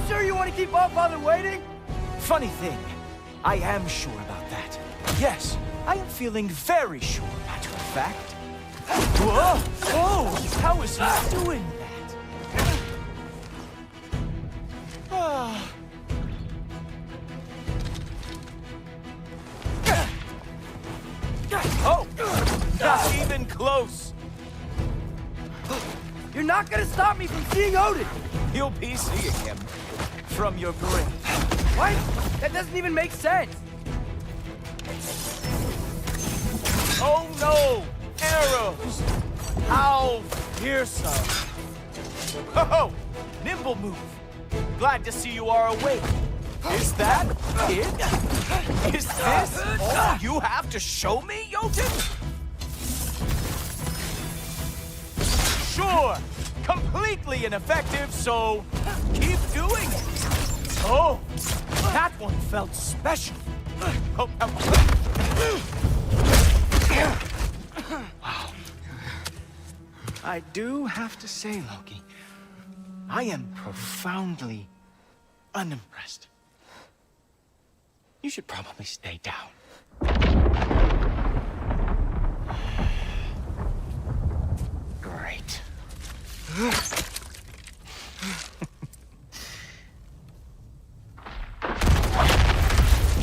sure you want to keep all Father waiting? Funny thing, I am sure about that. Yes, I am feeling very sure, matter of fact. Whoa! Whoa! How is he doing that? Oh! Not even close! You're not gonna stop me from seeing Odin! You'll be seeing him from your grave. What? That doesn't even make sense! Oh no! Arrows! How fearsome! Oh! Nimble move! Glad to see you are awake. Is that it? Is this all you have to show me, Jotun? Sure! Completely ineffective, so keep doing it! Oh! That one felt special! Oh, wow. I do have to say, Loki, I am profoundly unimpressed. You should probably stay down. Great.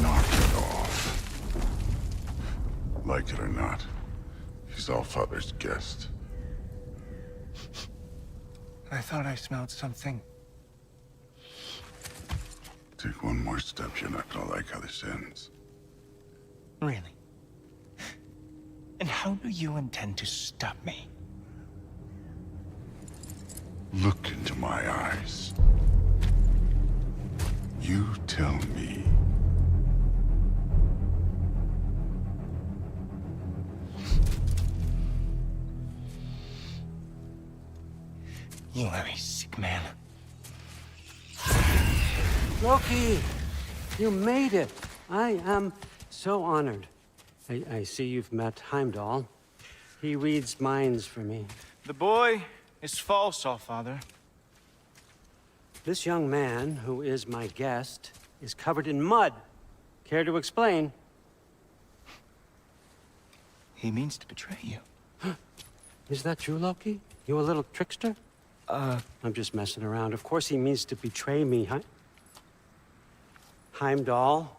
Knock it off. Like it or not, he's Allfather's guest. I thought I smelled something. Take one more step, you're not gonna like how this ends. Really? And how do you intend to stop me? Look into my eyes. You tell me. You are a sick man. Loki, you made it. I am so honored. I see you've met Heimdall. He reads minds for me. The boy is false, Allfather. This young man, who is my guest, is covered in mud. Care to explain? He means to betray you. Is that true, Loki? You a little trickster? I'm just messing around. Of course he means to betray me, huh? Heimdall?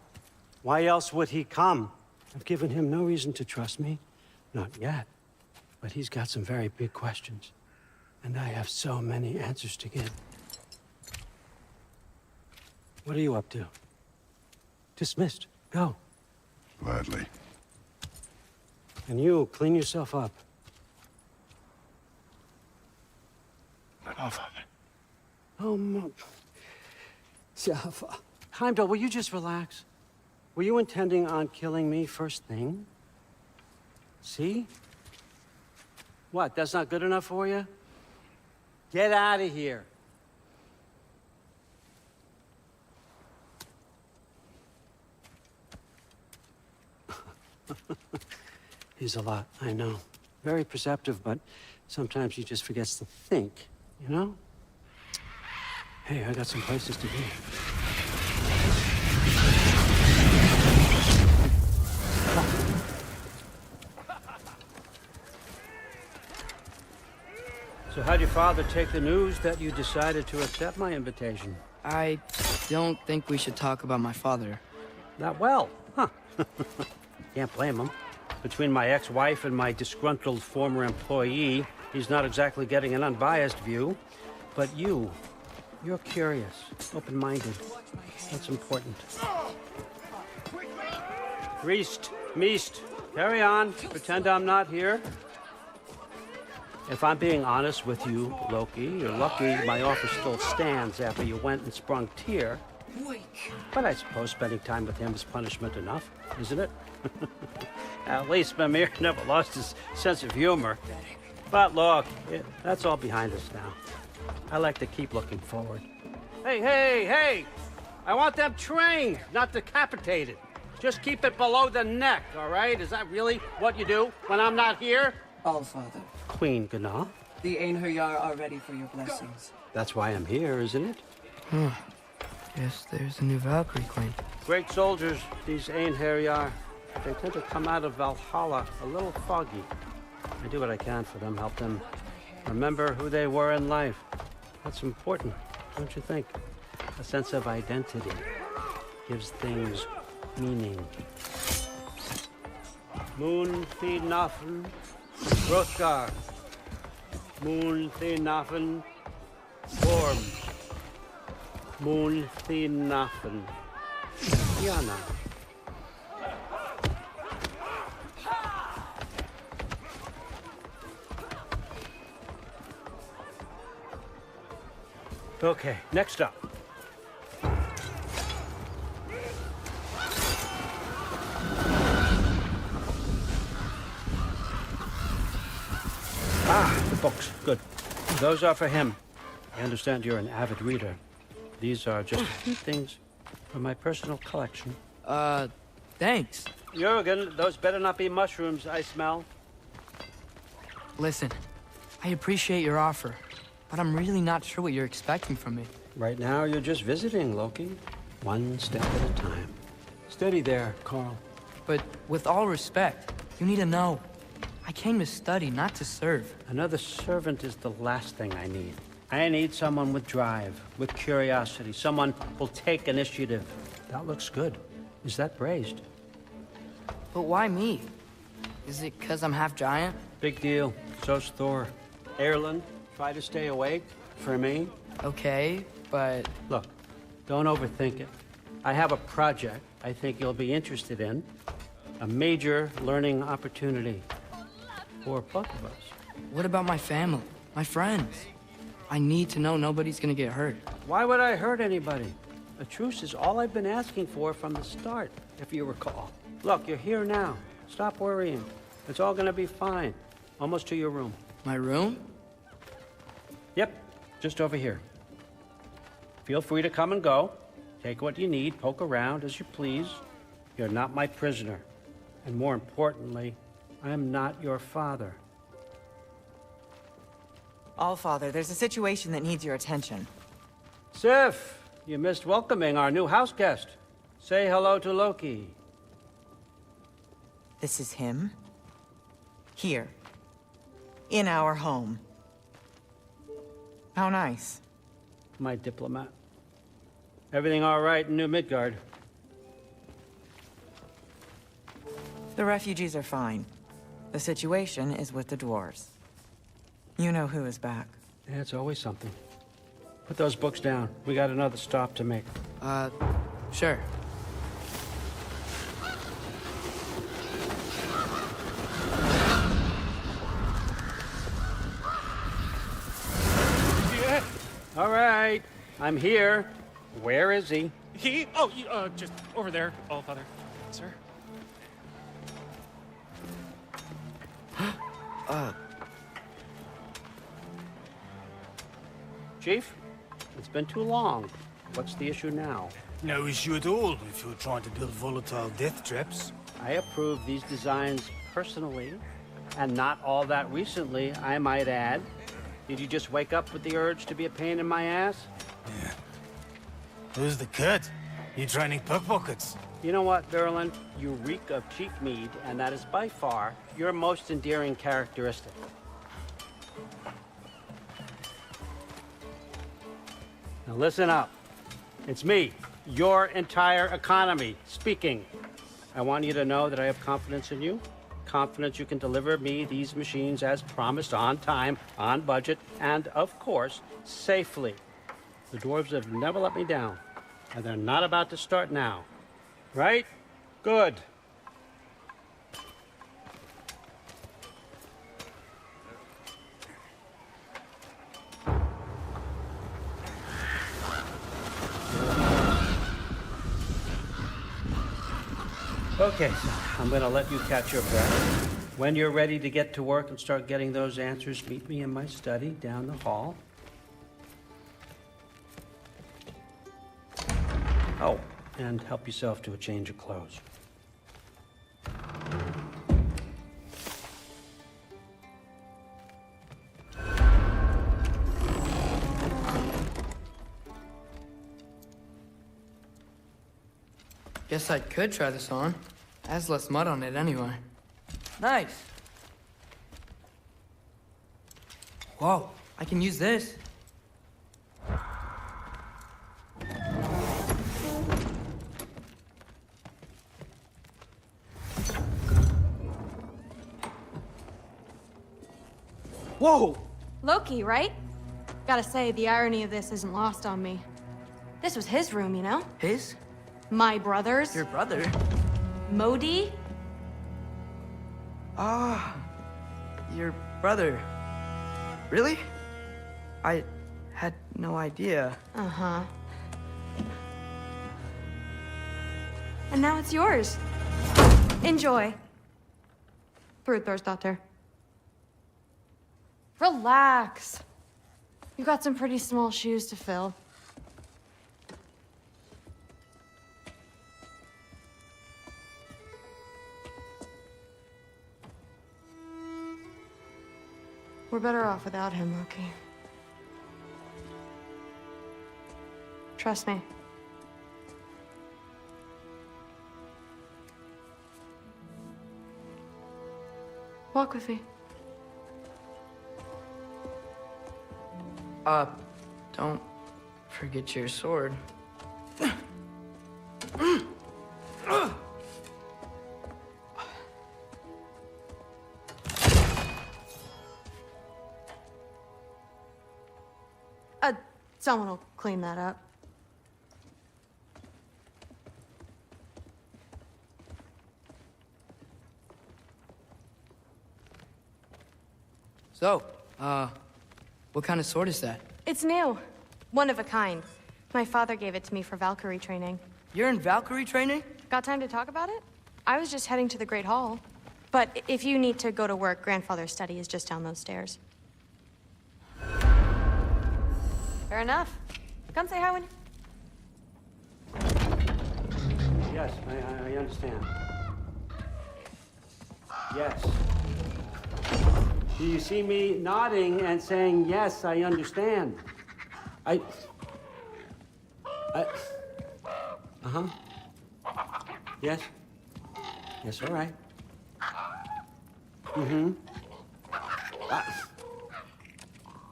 Why else would he come? I've given him no reason to trust me. Not yet. But he's got some very big questions. And I have so many answers to give. What are you up to? Dismissed. Go. Gladly. And you, clean yourself up. But Allfather. Oh, Heimdall, will you just relax? Were you intending on killing me first thing? See? What, that's not good enough for you? Get out of here. He's a lot, I know. Very perceptive, but sometimes he just forgets to think, you know? Hey, I got some places to be. So how'd your father take the news that you decided to accept my invitation? I don't think we should talk about my father. Not well, huh? Can't blame him. Between my ex-wife and my disgruntled former employee, he's not exactly getting an unbiased view. But you're curious, open-minded. That's important. Reist, Meest, carry on. Pretend I'm not here. If I'm being honest with you, Loki, you're lucky my offer still stands after you went and sprung Tyr. But I suppose spending time with him is punishment enough, isn't it? At least Mimir never lost his sense of humor. But look, that's all behind us now. I like to keep looking forward. Hey! I want them trained, not decapitated. Just keep it below the neck, all right? Is that really what you do when I'm not here? Allfather, Queen Gná. the Einherjar are ready for your blessings. That's why I'm here, isn't it? Guess there's a new Valkyrie queen. Great soldiers, these Einherjar are. They tend to come out of Valhalla a little foggy. I do what I can for them, help them remember who they were in life. That's important, don't you think? A sense of identity gives things meaning. Moon Thinafen, Hrothgar. Moon Thinafen, Gorm. Moon Thinafen, Yana. Okay, next up. The books. Good. Those are for him. I understand you're an avid reader. These are just a few things from my personal collection. Thanks. Jurgen, those better not be mushrooms I smell. Listen, I appreciate your offer, but I'm really not sure what you're expecting from me. Right now, you're just visiting, Loki. One step at a time. Steady there, Carl. But with all respect, you need to know. I came to study, not to serve. Another servant is the last thing I need. I need someone with drive, with curiosity, someone who'll take initiative. That looks good. Is that braised? But why me? Is it 'cause I'm half giant? Big deal. So's Thor. Erland, try to stay awake. For me. Okay, but... Look, don't overthink it. I have a project I think you'll be interested in. A major learning opportunity. For both of us. What about my family? My friends? I need to know nobody's gonna get hurt. Why would I hurt anybody? A truce is all I've been asking for from the start, if you recall. Look, you're here now. Stop worrying. It's all gonna be fine. Almost to your room. My room? Yep, just over here. Feel free to come and go. Take what you need, poke around as you please. You're not my prisoner. And more importantly, I'm not your father. Allfather, there's a situation that needs your attention. Sif, you missed welcoming our new house guest. Say hello to Loki. This is him? Here. In our home. How nice. My diplomat. Everything all right in New Midgard? The refugees are fine. The situation is with the dwarves. You know who is back. Yeah, it's always something. Put those books down. We got another stop to make. Sure. Yeah. All right, I'm here. Where is he? Just over there, Allfather. Sir? Chief, it's been too long. What's the issue now? No issue at all if you're trying to build volatile death traps. I approve these designs personally, and not all that recently, I might add. Did you just wake up with the urge to be a pain in my ass? Yeah. Who's the cut? You training pickpockets? You know what, Durland? You reek of cheap mead, and that is by far your most endearing characteristic. Now listen up. It's me, your entire economy, speaking. I want you to know that I have confidence in you. Confidence you can deliver me these machines as promised, on time, on budget, and, of course, safely. The dwarves have never let me down, and they're not about to start now. Right? Good. Okay, so I'm gonna let you catch your breath. When you're ready to get to work and start getting those answers, meet me in my study down the hall. Oh, and help yourself to a change of clothes. Guess I could try this on. It has less mud on it anyway. Nice. Whoa, I can use this. Whoa! Loki, right? Gotta say, the irony of this isn't lost on me. This was his room, you know? His? My brother's. Your brother? Modi? Ah, your brother. Really? I had no idea. Uh-huh. And now it's yours. Enjoy. Brudbörsdotter. Relax. You've got some pretty small shoes to fill. We're better off without him, Loki. Trust me. Walk with me. Don't forget your sword. Someone will clean that up. So, what kind of sword is that? It's new. One of a kind. My father gave it to me for Valkyrie training. You're in Valkyrie training? Got time to talk about it? I was just heading to the Great Hall. But if you need to go to work, Grandfather's study is just down those stairs. Fair enough. Come say hi when you... Yes, I understand. Yes. Do you see me nodding and saying, yes, I understand? Uh-huh. Yes? Yes, all right. Mm-hmm.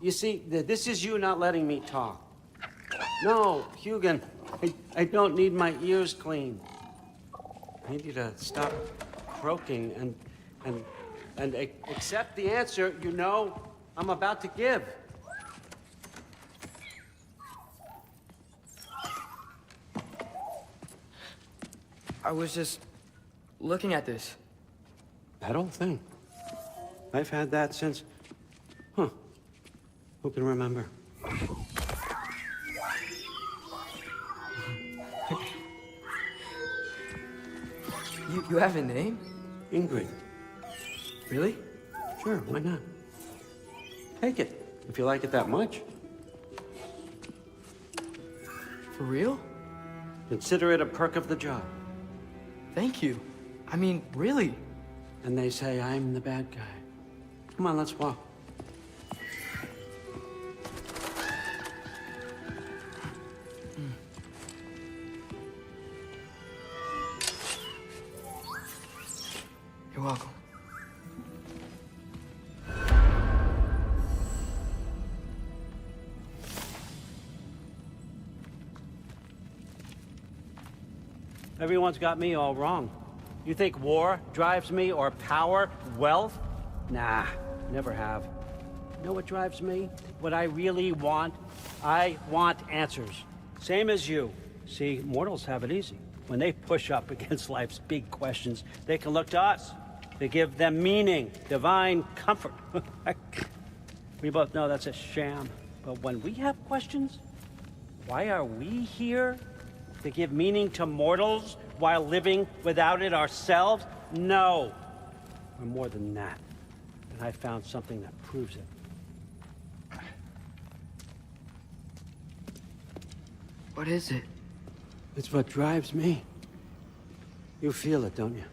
You see, this is you not letting me talk. No, Hugin, I don't need my ears cleaned. I need you to stop croaking and accept the answer you know I'm about to give. I was just looking at this. That old thing. I've had that since... Huh. Who can remember? You have a name? Ingrid. Really? Sure, why not? Take it, if you like it that much. For real? Consider it a perk of the job. Thank you. I mean, really. And they say I'm the bad guy. Come on, let's walk. You're welcome. Everyone's got me all wrong. You think war drives me, or power, wealth? Nah, never have. You know what drives me? What I really want? I want answers. Same as you. See, mortals have it easy. When they push up against life's big questions, they can look to us. They give them meaning, divine comfort. We both know that's a sham. But when we have questions, why are we here? To give meaning to mortals while living without it ourselves? No. We're more than that. And I found something that proves it. What is it? It's what drives me. You feel it, don't you?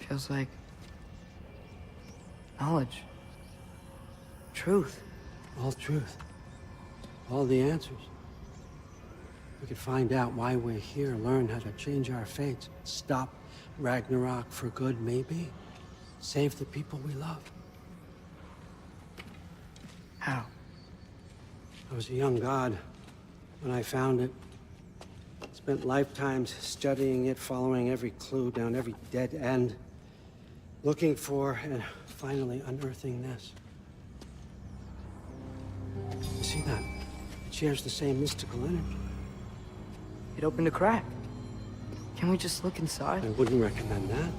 Feels like knowledge. Truth. All truth. All the answers. We could find out why we're here, learn how to change our fates, stop Ragnarok for good, maybe. Save the people we love. How? I was a young god when I found it. Spent lifetimes studying it, following every clue down every dead end, looking for and finally unearthing this. You see that? It shares the same mystical energy. It opened a crack. Can we just look inside? I wouldn't recommend that.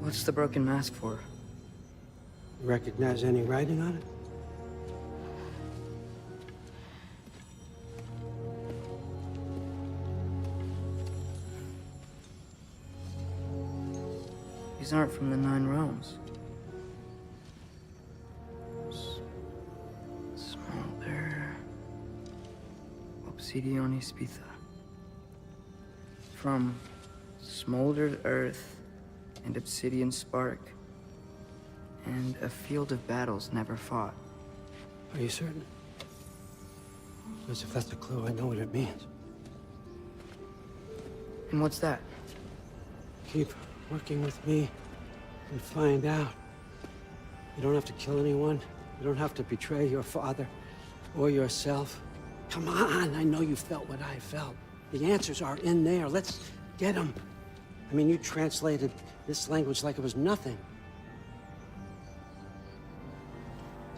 What's the broken mask for? You recognize any writing on it? These aren't from the Nine Realms. Smolder. Obsidione Spitha. From smoldered earth and obsidian spark. And a field of battles never fought. Are you certain? Because if that's a clue, I know what it means. And what's that? Keep working with me and find out. You don't have to kill anyone. You don't have to betray your father or yourself. Come on, I know you felt what I felt. The answers are in there. Let's get them. I mean, you translated this language like it was nothing.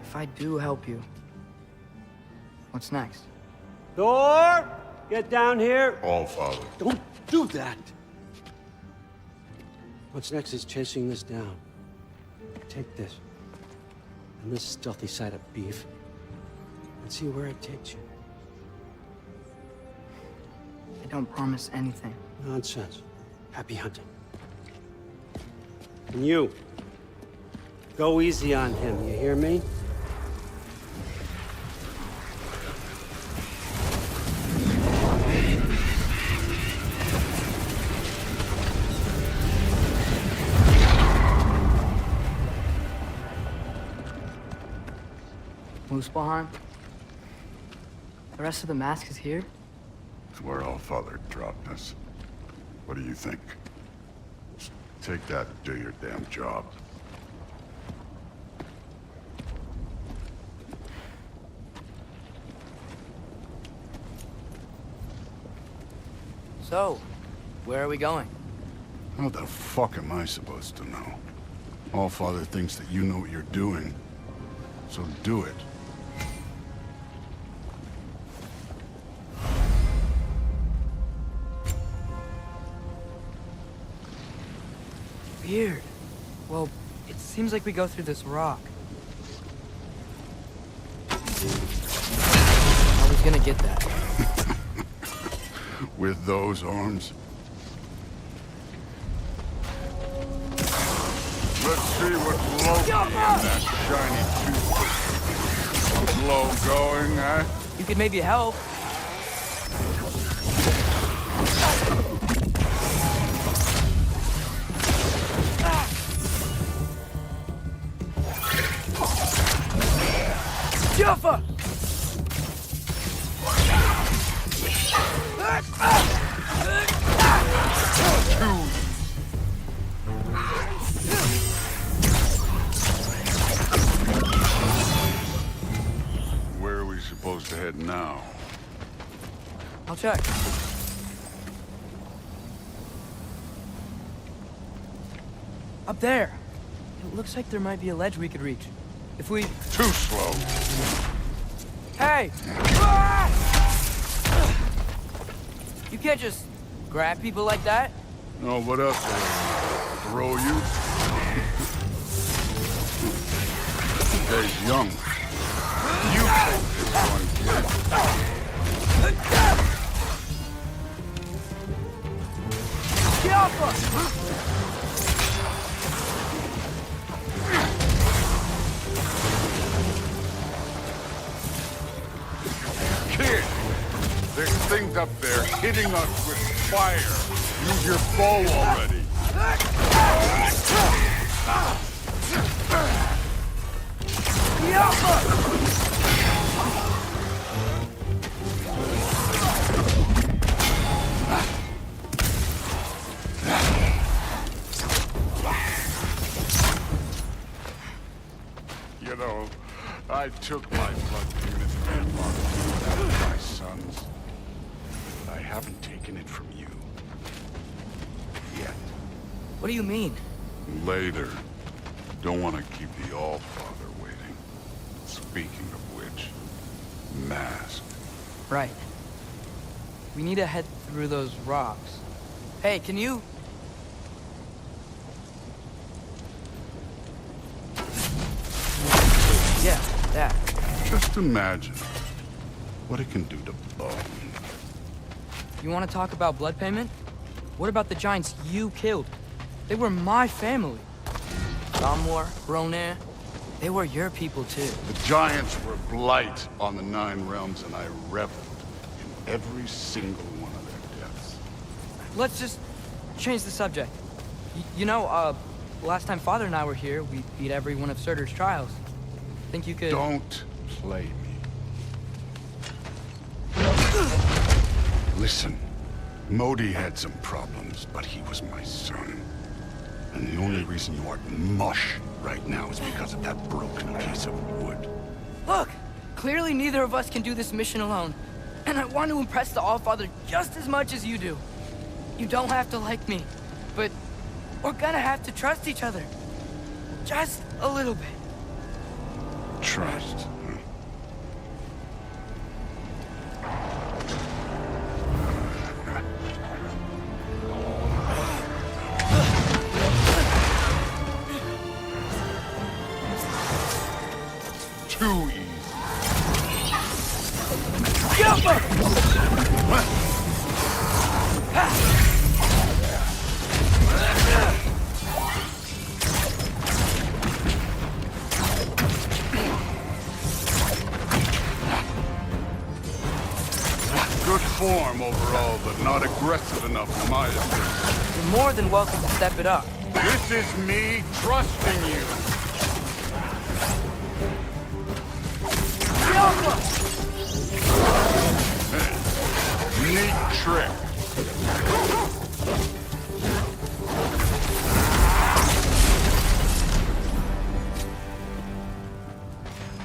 If I do help you, what's next? Thor, get down here. All Father. Don't do that. What's next is chasing this down. Take this and this stealthy side of beef and see where it takes you. I don't promise anything. Nonsense. Happy hunting. And you, go easy on him, you hear me? Muspelheim? The rest of the mask is here? It's where All Father dropped us. What do you think? Just take that and do your damn job. So, where are we going? How the fuck am I supposed to know? All Father thinks that you know what you're doing, so do it. Weird. Well, it seems like we go through this rock. I was gonna get that. With those arms? Let's see what's low in that shiny tooth. Low going, huh? You could maybe help. Jaffa! Where are we supposed to head now? I'll check. Up there. It looks like there might be a ledge we could reach. If we... Too slow. Hey! You can't just grab people like that. Oh, what else? Throw you? He's young. You take this one, kid. Jaffa! Kid, there's things up there hitting us with fire. Use your bow already. know. I took my blood payment from my father and my sons. But I haven't taken it from you. Yet. What do you mean? Later. Don't want to keep the Allfather waiting. Speaking of which, mask. Right. We need to head through those rocks. Hey, can you... Yeah, that. Just imagine what it can do to bone. You want to talk about blood payment? What about the giants you killed? They were my family. Gamor, Ronan, they were your people too. The giants were blight on the Nine Realms, and I reveled in every single one of their deaths. Let's just change the subject. Last time Father and I were here, we beat every one of Surtur's trials. Think you could... Don't play me. Listen, Modi had some problems, but he was my son. And the only reason you aren't mush right now is because of that broken piece of wood. Look! Clearly neither of us can do this mission alone. And I want to impress the Allfather just as much as you do. You don't have to like me, but we're gonna have to trust each other. Just a little bit. Trust. Too easy. Good form overall, but not aggressive enough for my opinion. You're more than welcome to step it up. This is me trusting you. Neat trick.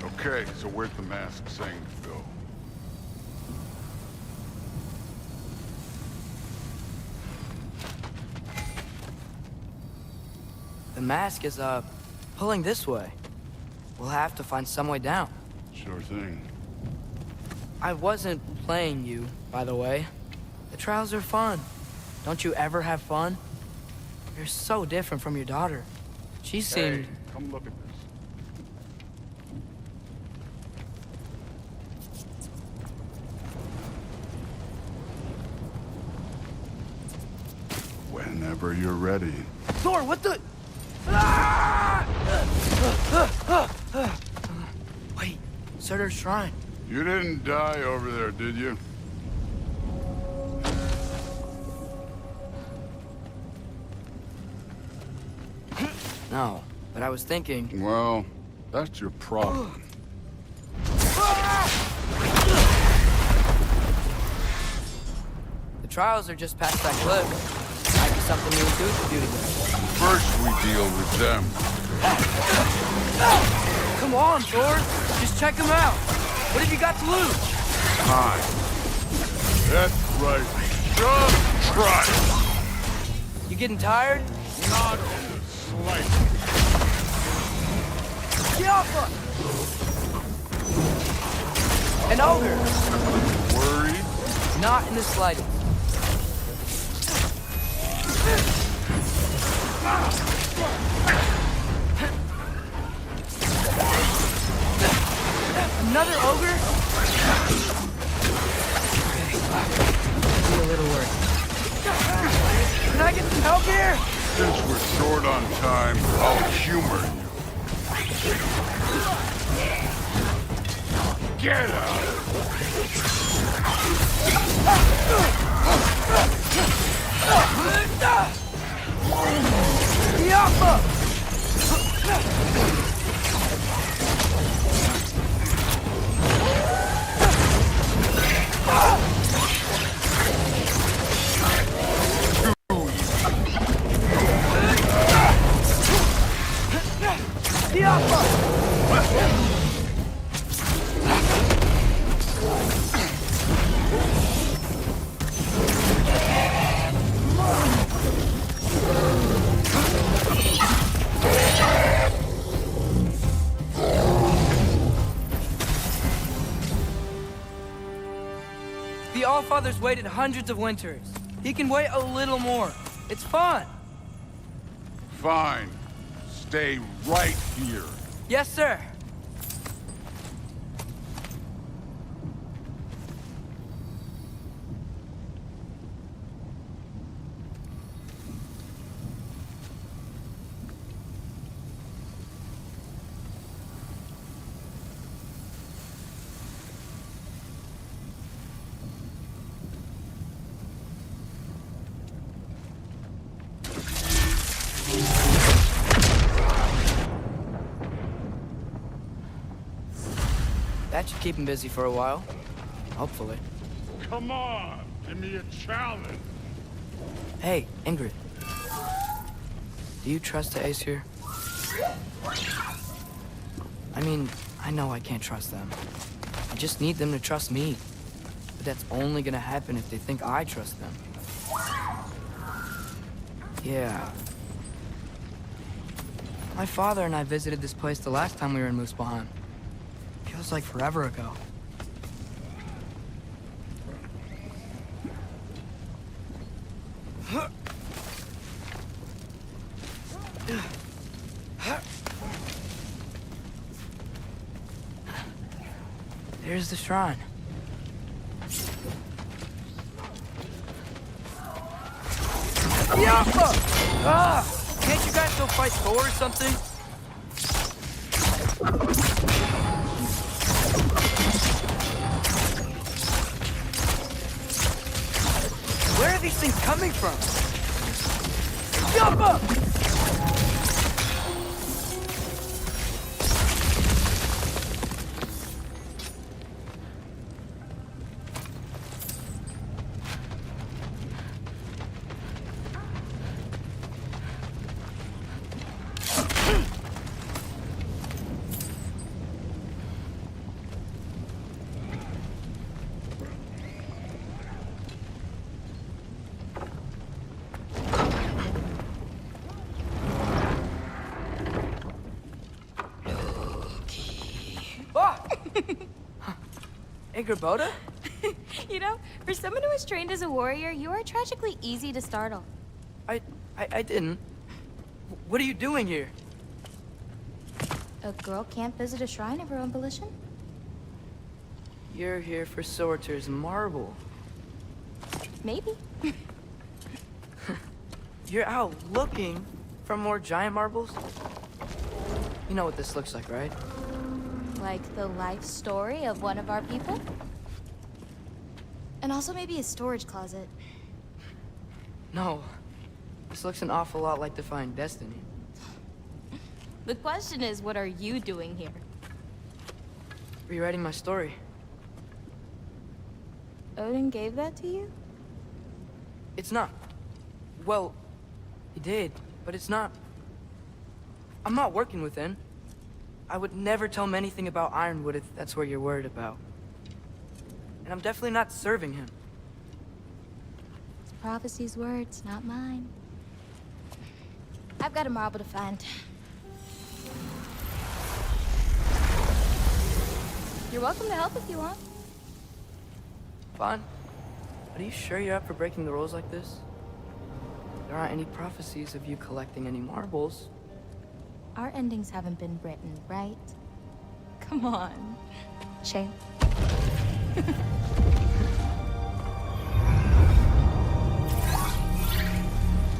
Okay, so where's the mask saying to go? The mask is, pulling this way. We'll have to find some way down. Sure thing. I wasn't playing you, by the way. The trials are fun. Don't you ever have fun? You're so different from your daughter. She seemed... Hey, come look at this. Whenever you're ready. Thor, what the... Wait, Surtur's shrine. You didn't die over there, did you? No, but I was thinking... Well, that's your problem. The trials are just past that cliff. Might be something you and Goose could do together. First we deal with them. Come on, Thor! Just check them out! What have you got to lose? Time. That's right. Just try it. You getting tired? Not in the slightest. Get off us! An ogre! Worried? Not in the slightest. Another ogre? Be a little worried. Can I get some help here? Since we're short on time, I'll humor you. Get out! Allfather's waited hundreds of winters. He can wait a little more. It's fun. Fine. Stay right here. Yes, sir. That should keep him busy for a while. Hopefully. Come on, give me a challenge. Hey, Ingrid. Do you trust the Ace here? I mean, I know I can't trust them. I just need them to trust me. But that's only gonna happen if they think I trust them. Yeah. My father and I visited this place the last time we were in Muspelheim. Feels like forever ago. There's the shrine. Yappa! Ah! Can't you guys go fight Thor or something? Where are these things coming from? Yappa! Boda? You know, for someone who was trained as a warrior, you are tragically easy to startle. I didn't. What are you doing here? A girl can't visit a shrine of her own volition? You're here for Sorter's marble. Maybe. You're out looking for more giant marbles? You know what this looks like, right? Like the life story of one of our people? And also maybe a storage closet. No. This looks an awful lot like Defying Destiny. The question is, what are you doing here? Rewriting my story. Odin gave that to you? It's not. Well, he did, but it's not. I'm not working with him. I would never tell him anything about Ironwood if that's what you're worried about. And I'm definitely not serving him. It's prophecy's words, not mine. I've got a marble to find. You're welcome to help if you want. Fine. But are you sure you're up for breaking the rules like this? There aren't any prophecies of you collecting any marbles. Our endings haven't been written, right? Come on. Shame.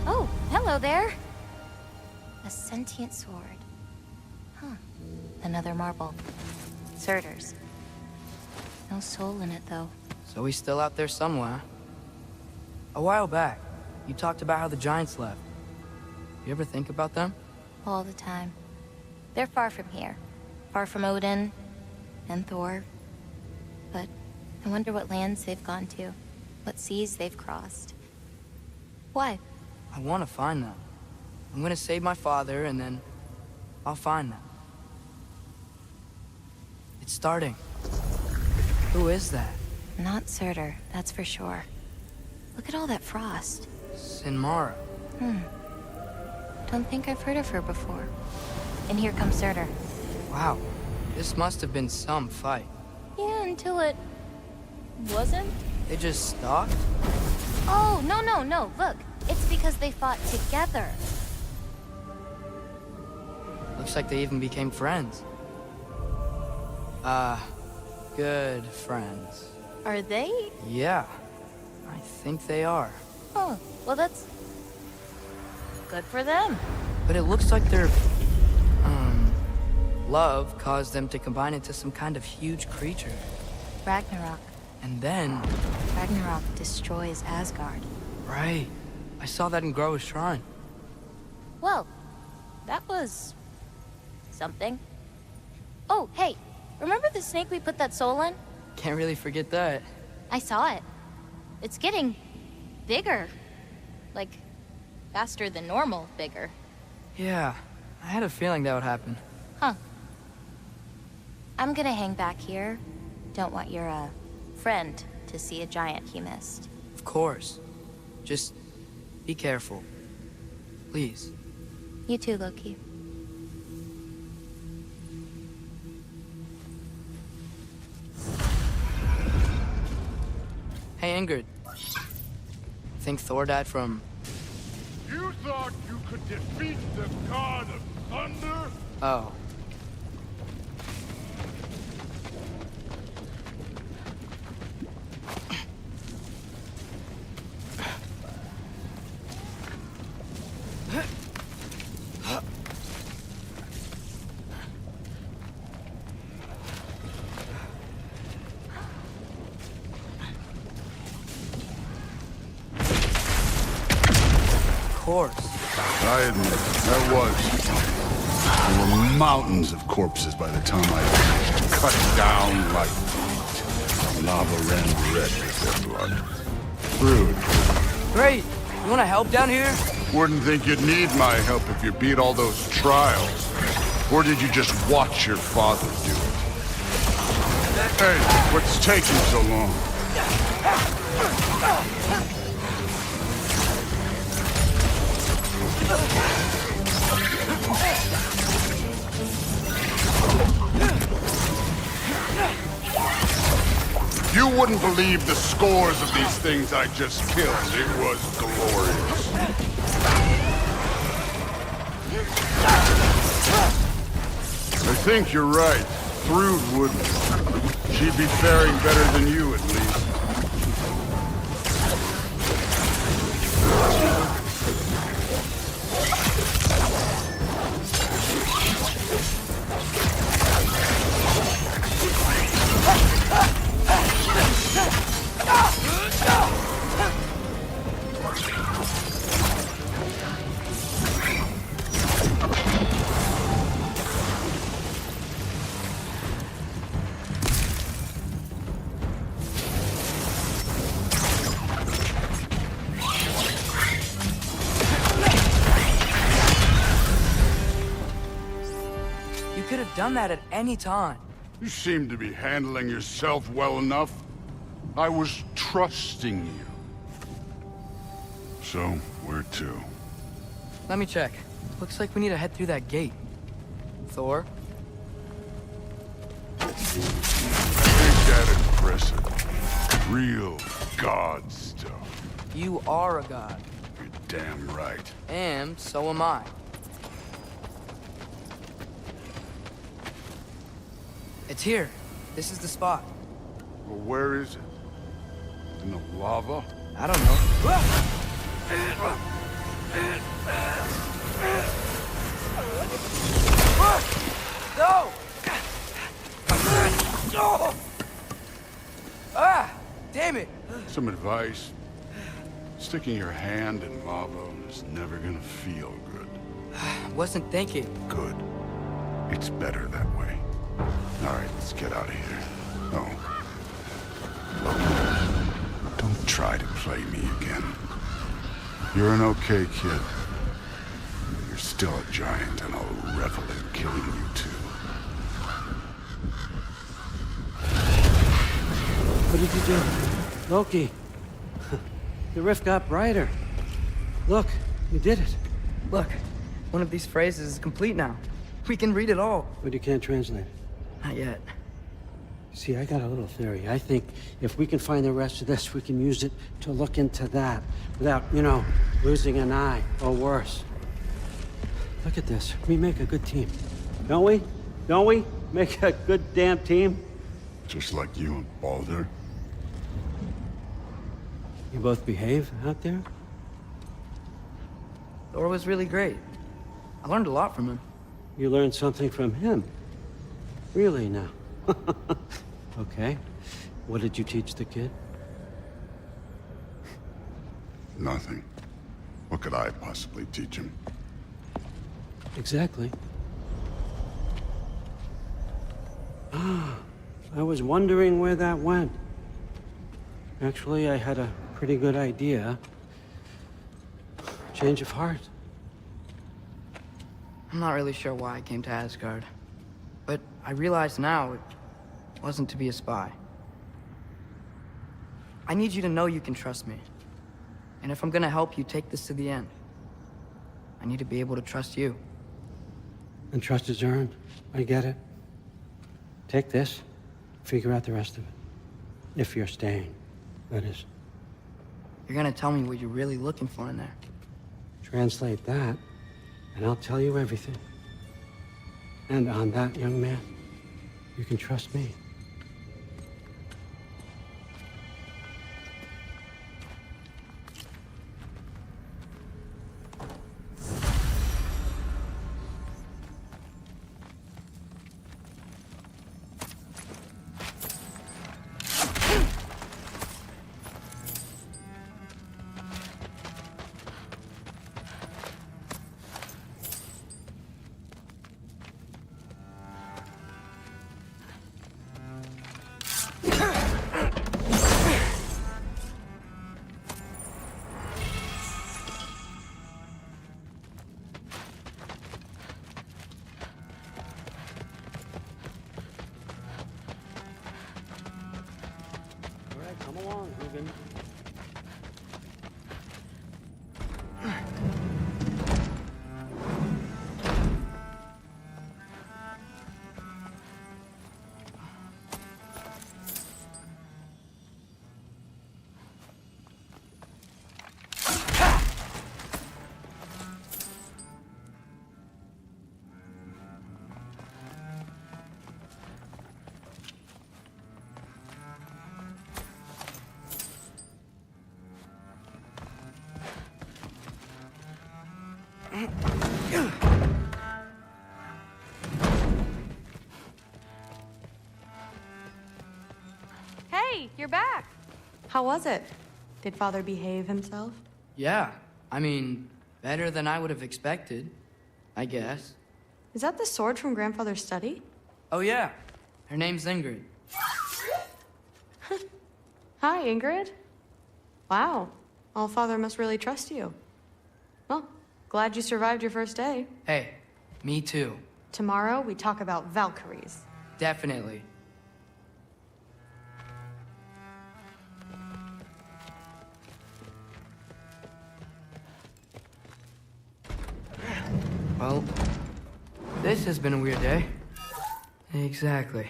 Oh, hello there. A sentient sword. Huh. Another marble. Surtur's. No soul in it, though. So he's still out there somewhere. A while back, you talked about how the giants left. You ever think about them? All the time. They're far from here. Far from Odin and Thor. But I wonder what lands they've gone to. What seas they've crossed. Why? I want to find them. I'm gonna save my father, and then I'll find them. It's starting. Who is that? Not Surtur, that's for sure. Look at all that frost. Sinmara. Don't think I've heard of her before. And here comes Surtur. Wow. This must have been some fight. Yeah, until it wasn't. They just stopped? Oh, no, no, no. Look, it's because they fought together. Looks like they even became friends. Good friends. Are they? Yeah, I think they are. Oh, well, that's good for them. But it looks like their, love caused them to combine into some kind of huge creature. Ragnarok. And then... Ragnarok destroys Asgard. Right. I saw that in Groa's shrine. Well, that was... something. Oh, hey, remember the snake we put that soul in? Can't really forget that. I saw it. It's getting... bigger. Like, faster than normal bigger. Yeah, I had a feeling that would happen. Huh. I'm gonna hang back here. Don't want your, friend to see a giant he missed. Of course. Just be careful. Please. You too, Loki. Hey, Ingrid. Think Thor died from... You thought you could defeat the god of thunder? Oh. Of course. I admit, that was. There were mountains of corpses by the time I cut down like lava ran red with their blood. Rude. Great. You want to help down here? Wouldn't think you'd need my help if you beat all those trials. Or did you just watch your father do it? Hey, what's taking so long? You wouldn't believe the scores of these things I just killed. It was glorious. I think you're right. Thrud wouldn't. She'd be faring better than you, at least. You could have done that at any time. You seem to be handling yourself well enough. I was trusting you. So, where to? Let me check. Looks like we need to head through that gate. Thor? Ain't that impressive? Real god stuff. You are a god. You're damn right. And so am I. It's here. This is the spot. Well, where is it? In the lava? I don't know. No! Ah! Damn it! Some advice. Sticking your hand in lava is never gonna feel good. Wasn't thinking. Good. It's better that way. All right, let's get out of here. Oh. Look, don't try to play me again. You're an okay kid. You're still a giant, and I'll revel in killing you too. What did you do? Loki. The rift got brighter. Look, you did it. Look, one of these phrases is complete now. We can read it all. But you can't translate. Not yet. See, I got a little theory. I think if we can find the rest of this, we can use it to look into that without, you know, losing an eye or worse. Look at this. We make a good team. Don't we? Don't we? Make a good damn team? Just like you and Baldur. You both behave out there? Thor was really great. I learned a lot from him. You learned something from him? Really now? Okay. What did you teach the kid? Nothing. What could I possibly teach him? Exactly. Ah, I was wondering where that went. Actually, I had a pretty good idea. Change of heart. I'm not really sure why I came to Asgard. But I realize now it wasn't to be a spy. I need you to know you can trust me. And if I'm gonna help you take this to the end, I need to be able to trust you. And trust is earned. I get it. Take this. Figure out the rest of it. If you're staying, that is. You're gonna tell me what you're really looking for in there. Translate that, and I'll tell you everything. And on that, young man, you can trust me. Come along, Hugin. Hey, you're back. How was it? Did Father behave himself? Yeah, I mean, better than I would have expected, I guess. Is that the sword from Grandfather's study? Oh yeah, her name's Ingrid. Hi, Ingrid. Wow, Allfather must really trust you. Well, glad you survived your first day. Hey, me too. Tomorrow, we talk about Valkyries. Definitely. Well, this has been a weird day. Exactly.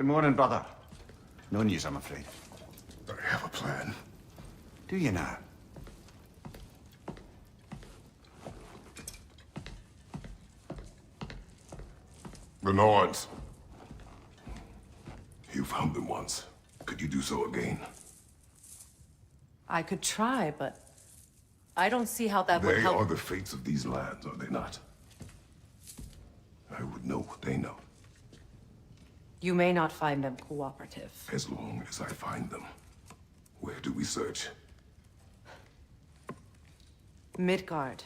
Good morning, brother. No news, I'm afraid. I have a plan. Do you now? The Norns. You found them once. Could you do so again? I could try, but I don't see how that would They help. are the fates of these lands, are they not? I would know what they know, You may not find them cooperative. as long as I find them. Where do we search? Midgard.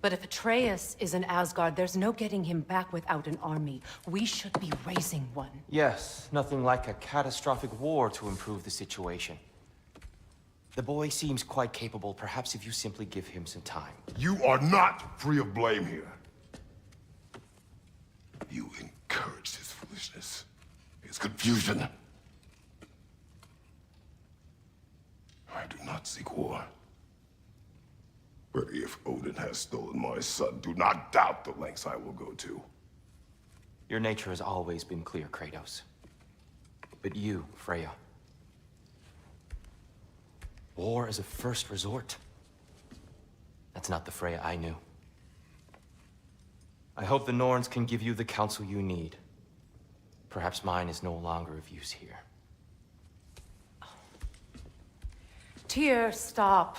But if Atreus is in Asgard, there's no getting him back without an army. We should be raising one. Yes, nothing like a catastrophic war to improve the situation. The boy seems quite capable. Perhaps if you simply give him some time. You are not free of blame here. You encouraged his foolishness, his confusion. I do not seek war. But if Odin has stolen my son, do not doubt the lengths I will go to. Your nature has always been clear, Kratos. But you, Freya. War is a first resort. That's not the Freya I knew. I hope the Norns can give you the counsel you need. Perhaps mine is no longer of use here. Tyr, stop.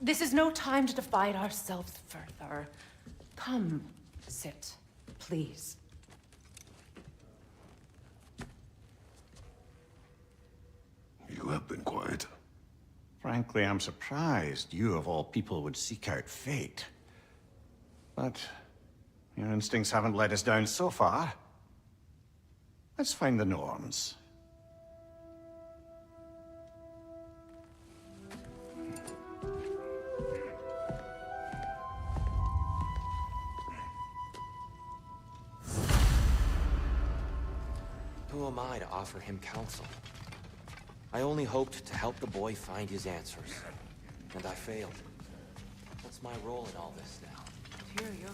This is no time to divide ourselves further. Come, sit, please. You have been quiet. Frankly, I'm surprised you, of all people, would seek out fate. But your instincts haven't let us down so far. Let's find the Norns. Who am I to offer him counsel? I only hoped to help the boy find his answers. And I failed. What's my role in all this now? Tyr, you're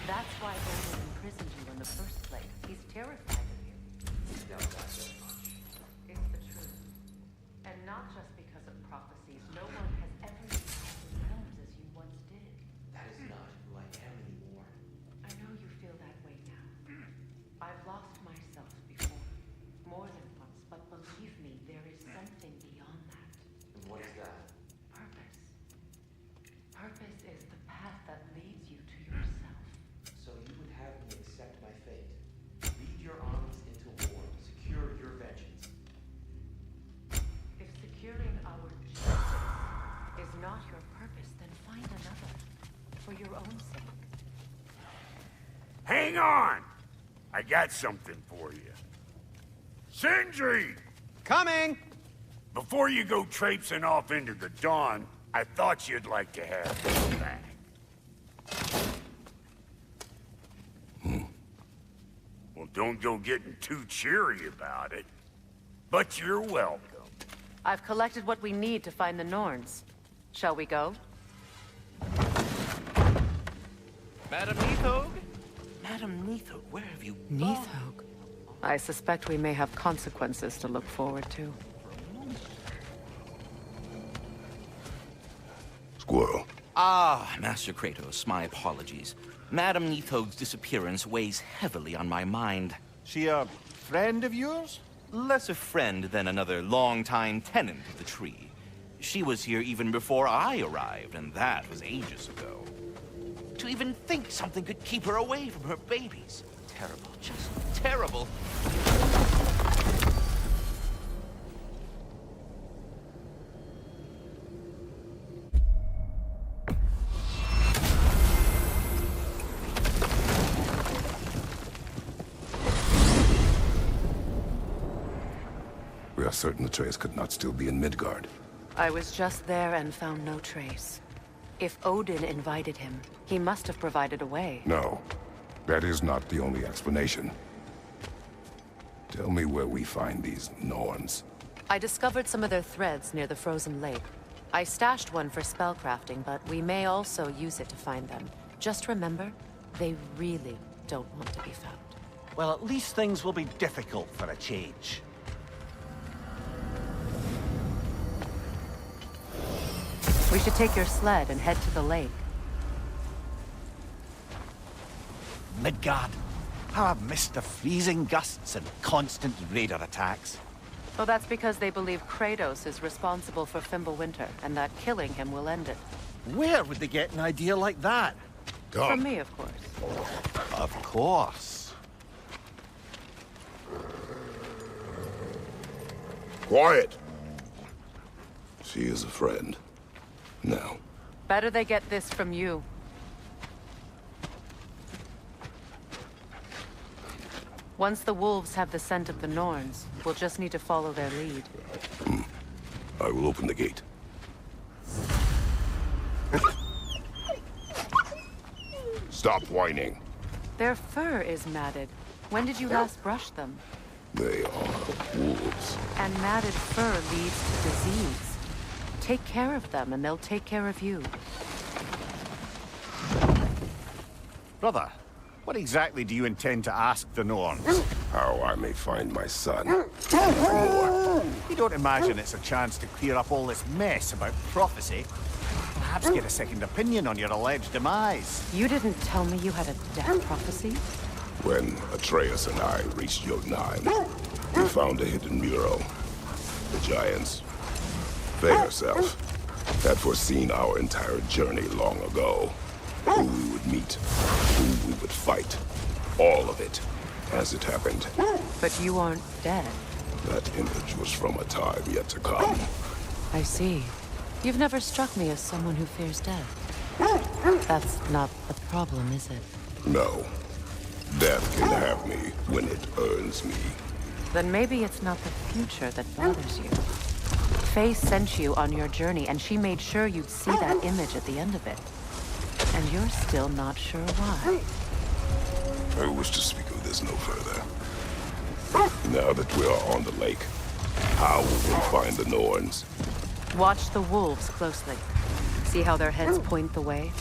That's why Odin imprisoned you in the first place. He's terrified of you. It's the truth. And not just because of prophecies. No one has ever used the realms as you once did. That is not who I am anymore. I know you feel that way now. I've lost myself before. More than once, but believe me, there is something beyond that. And what is that? Purpose. Purpose is the path that leads you to yourself. So you would have me accept my fate. Lead your armies into war. Secure your vengeance. If securing our justice is not your purpose, then find another. For your own sake. Hang on! I got something for you. Sindri! Coming! Before you go traipsing off into the dawn, I thought you'd like to have this back. Well, don't go getting too cheery about it. But you're welcome. I've collected what we need to find the Norns. Shall we go? Madam Neathog? Madam Neathog, where have you gone? Neathog. I suspect we may have consequences to look forward to. Squirrel. Ah, Master Kratos, my apologies. Madam Neathog's disappearance weighs heavily on my mind. She a friend of yours? Less a friend than another longtime tenant of the tree. She was here even before I arrived, and that was ages ago. To even think something could keep her away from her babies. Terrible, just terrible. We are certain Atreus could not still be in Midgard. I was just there and found no trace. If Odin invited him, he must have provided a way. No, that is not the only explanation. Tell me where we find these Norns. I discovered some of their threads near the frozen lake. I stashed one for spellcrafting, but we may also use it to find them. Just remember, they really don't want to be found. Well, at least things will be difficult for a change. We should take your sled and head to the lake. Midgard. How I've missed the freezing gusts and constant raider attacks. Well, that's because they believe Kratos is responsible for Fimbulwinter, and that killing him will end it. Where would they get an idea like that? From me, of course. Of course. Quiet! She is a friend. Now. Better they get this from you. Once the wolves have the scent of the Norns, we'll just need to follow their lead. I will open the gate. Stop whining. Their fur is matted. When did you last brush them? They are wolves. And matted fur leads to disease. Take care of them, and they'll take care of you. Brother, what exactly do you intend to ask the Norns? How I may find my son. You don't imagine it's a chance to clear up all this mess about prophecy? Perhaps get a second opinion on your alleged demise. You didn't tell me you had a death prophecy? When Atreus and I reached Jotunheim, we found a hidden mural. The giants, they herself, had foreseen our entire journey long ago. Who we would meet, who we would fight. All of it, as it happened. But you aren't dead. That image was from a time yet to come. I see. You've never struck me as someone who fears death. That's not the problem, is it? No. Death can have me when it earns me. Then maybe it's not the future that bothers you. Faye sent you on your journey, and she made sure you'd see that image at the end of it. And you're still not sure why. I wish to speak of this no further. Now that we are on the lake, how will we find the Norns? Watch the wolves closely. See how their heads point the way?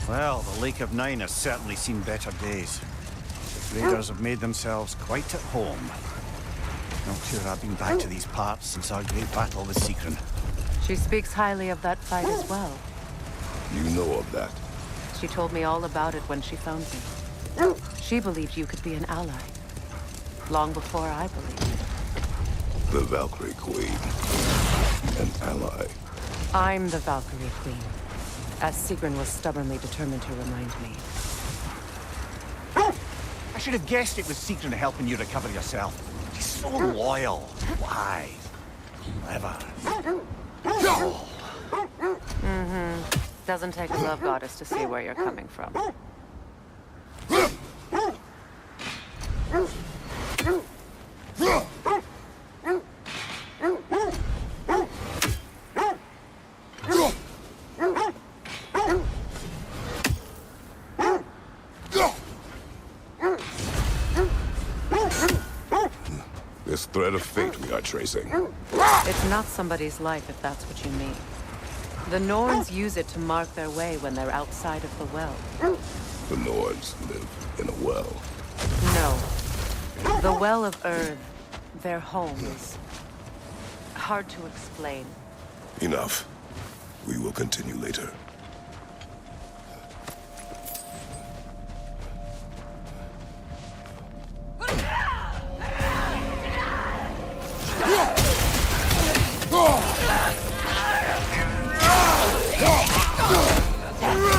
Well, the Lake of Nine has certainly seen better days. The raiders have made themselves quite at home. Not sure I've been back to these parts since our great battle with Sigrun. She speaks highly of that fight as well. You know of that? She told me all about it when she found me. She believed you could be an ally. Long before I believed it. The Valkyrie Queen. An ally. I'm the Valkyrie Queen, as Sigrun was stubbornly determined to remind me. I should have guessed it was Sigrun helping you recover yourself. She's so loyal, wise, clever. Doesn't take a love goddess to see where you're coming from. This thread of fate we are tracing. It's not somebody's life, if that's what you mean. The Norns use it to mark their way when they're outside of the well. The Norns live in a well. No. The Well of Earth, their home, is hard to explain. Enough. We will continue later.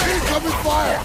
Incoming fire!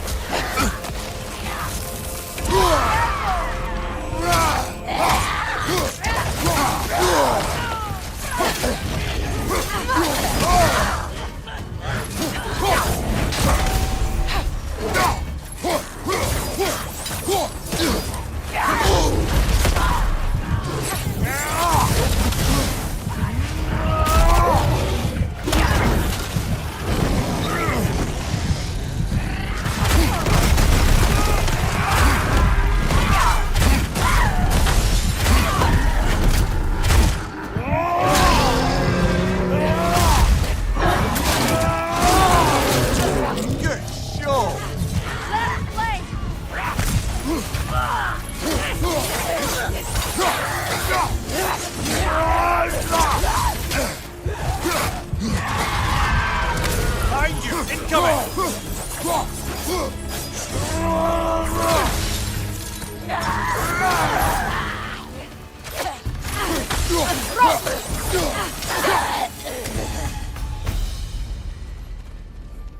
Behind you! Incoming!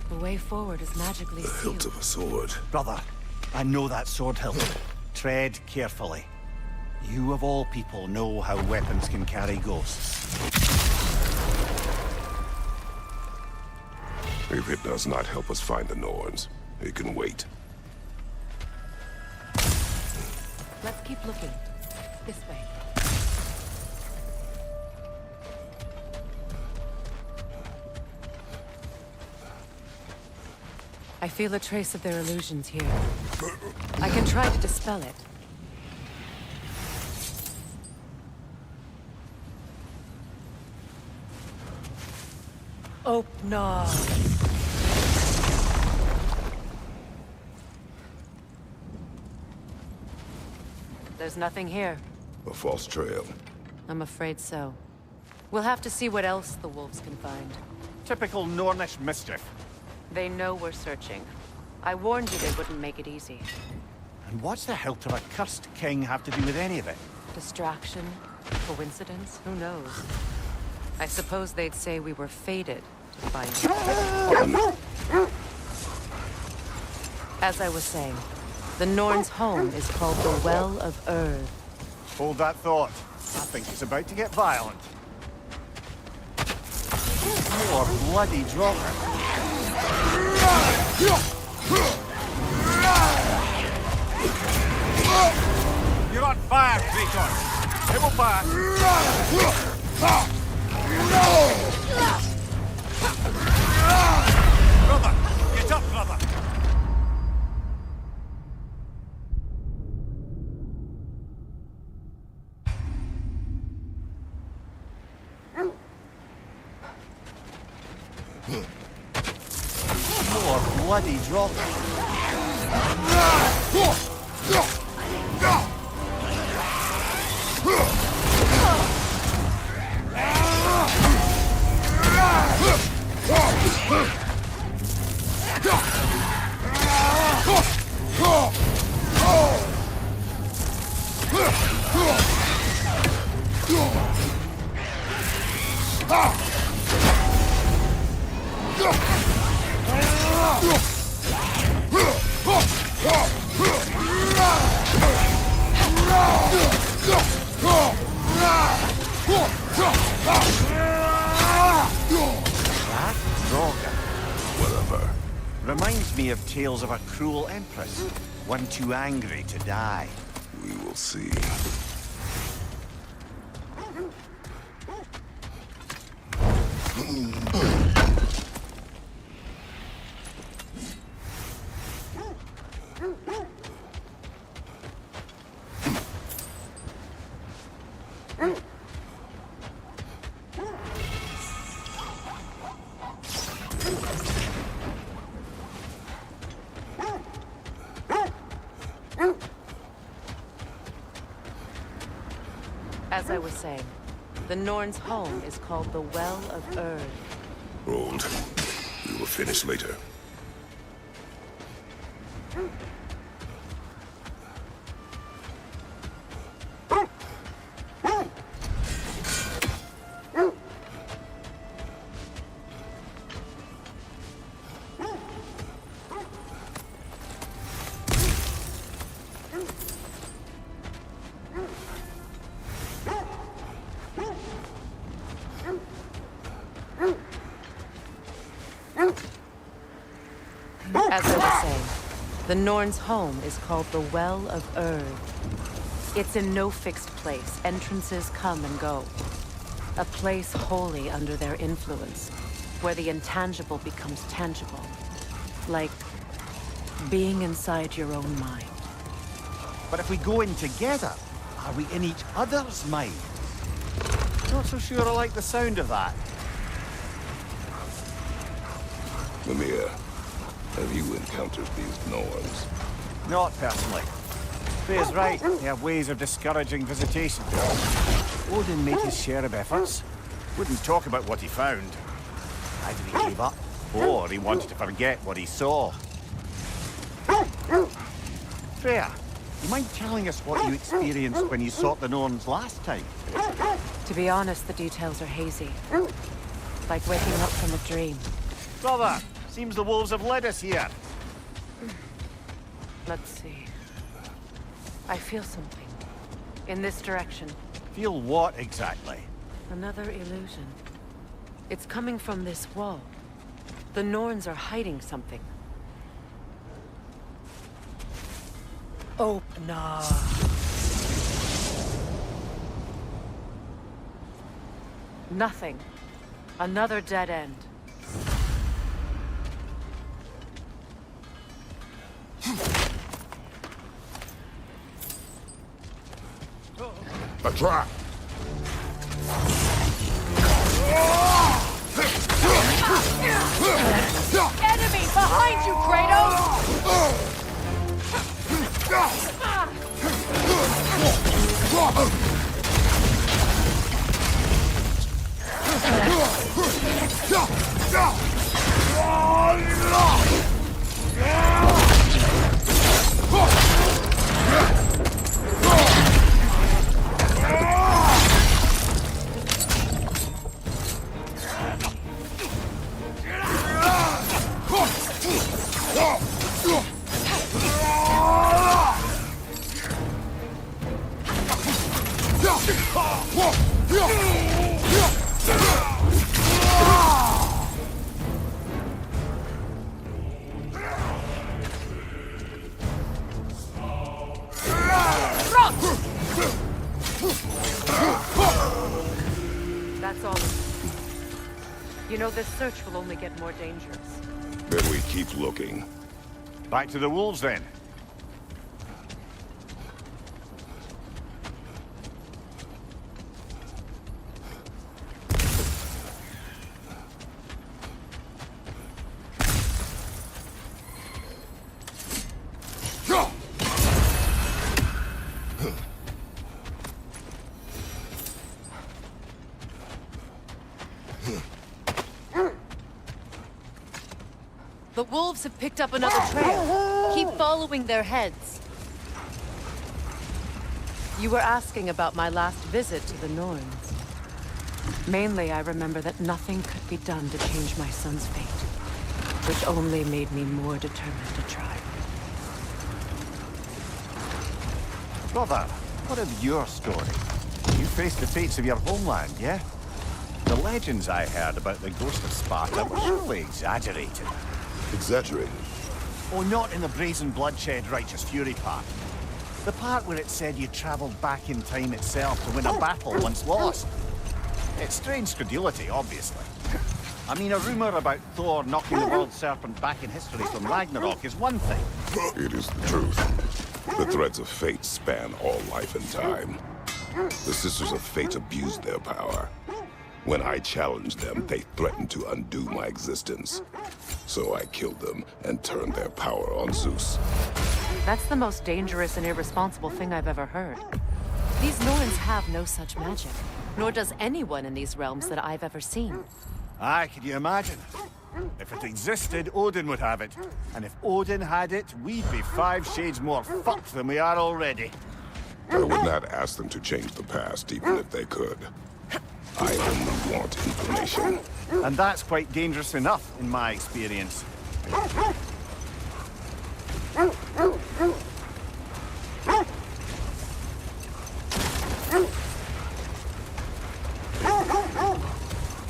The way forward is magically sealed. Hilt of a sword. Brother, I know that sword hilt. Tread carefully. You of all people know how weapons can carry ghosts. If it does not help us find the Norns, it can wait. Let's keep looking. This way. I feel a trace of their illusions here. I can try to dispel it. Open. There's nothing here. A false trail. I'm afraid so. We'll have to see what else the wolves can find. Typical Nornish mischief. They know we're searching. I warned you they wouldn't make it easy. And what's the hilt of a cursed king have to do with any of it? Distraction? Coincidence? Who knows? I suppose they'd say we were fated to find it. As I was saying, the Norn's home is called the Well of Earth. Hold that thought. I think it's about to get violent. More bloody drama. You're on fire, Kratos! Table fire! Brother! Get up, brother! More bloody drama. Reminds me of tales of a cruel empress, one too angry to die. We will see. As I was saying, the Norn's home is called the Well of Earth. Hold. We will finish later. As I was saying, the Norn's home is called the Well of Earth. It's in no fixed place. Entrances come and go. A place wholly under their influence, where the intangible becomes tangible. Like being inside your own mind. But if we go in together, are we in each other's mind? Not so sure I like the sound of that. Mimir, have you encountered these Norns? Not personally. Freya's right. They have ways of discouraging visitation. Odin made his share of efforts. Wouldn't talk about what he found. Either he gave up, or he wanted to forget what he saw. Freya, you mind telling us what you experienced when you sought the Norns last time? To be honest, the details are hazy. Like waking up from a dream. Brother, seems the wolves have led us here. Let's see. I feel something. In this direction. Feel what exactly? Another illusion. It's coming from this wall. The Norns are hiding something. Open up. Nothing. Another dead end. A trap! Enemy behind you, Kratos! That's all. You know, this search will only get more dangerous. Then we keep looking. Back to the wolves, then. The wolves have picked up another trail. Keep following their heads. You were asking about my last visit to the Norns. Mainly, I remember that nothing could be done to change my son's fate, which only made me more determined to try. Brother, what of your story? You faced the fates of your homeland, yeah? The legends I heard about the ghost of Sparta were surely exaggerated. Exaggerated? Oh, not in the brazen bloodshed righteous fury part. The part where it said you travelled back in time itself to win a battle once lost. It's strange credulity, obviously. I mean, a rumour about Thor knocking the world serpent back in history from Ragnarok is one thing. It is the truth. The threads of fate span all life and time. The Sisters of Fate abused their power. When I challenged them, they threatened to undo my existence. So I killed them and turned their power on Zeus. That's the most dangerous and irresponsible thing I've ever heard. These Norns have no such magic, nor does anyone in these realms that I've ever seen. Aye, can you imagine? If it existed, Odin would have it. And if Odin had it, we'd be 5 shades more fucked than we are already. I would not ask them to change the past, even if they could. I only want information. And that's quite dangerous enough, in my experience.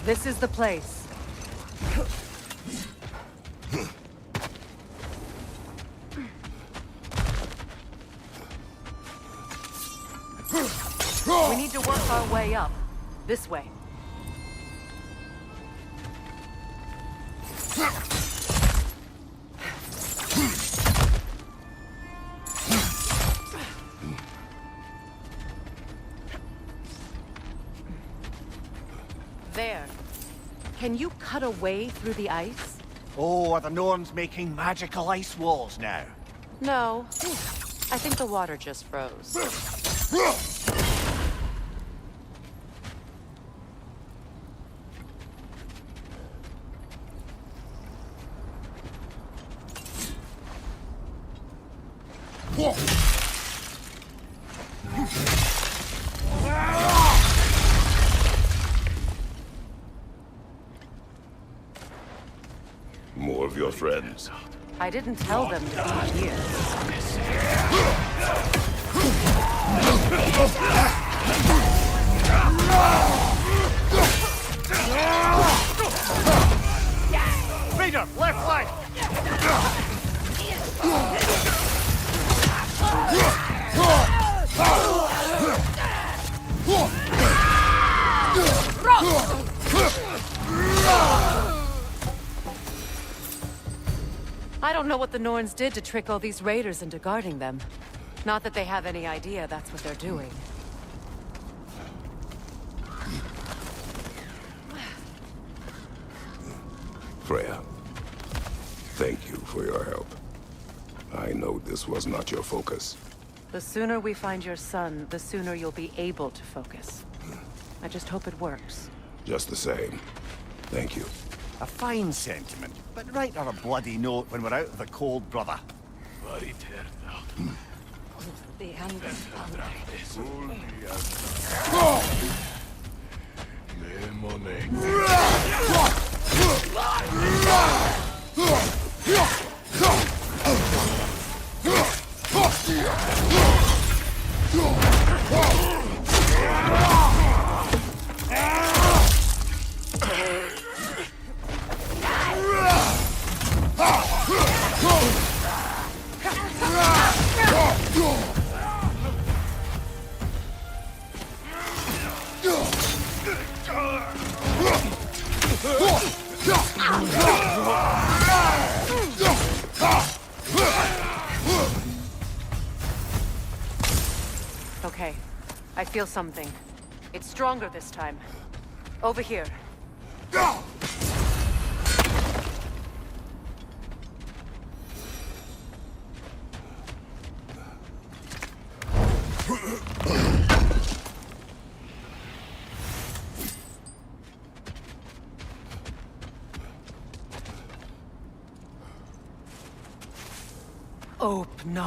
This is the place. We need to work our way up. This way. There. Can you cut a way through the ice? Oh, are the Norns making magical ice walls now? No. I think the water just froze. More of your friends. I didn't tell them to be here. Raider, left leg! I don't know what the Norns did to trick all these raiders into guarding them. Not that they have any idea that's what they're doing. Freya, thank you for your help. I know this was not your focus. The sooner we find your son, the sooner you'll be able to focus. I just hope it works. Just the same. Thank you. A fine sentiment, but write her a bloody note when we're out of the cold, brother. Okay, I feel something. It's stronger this time. Over here. Open.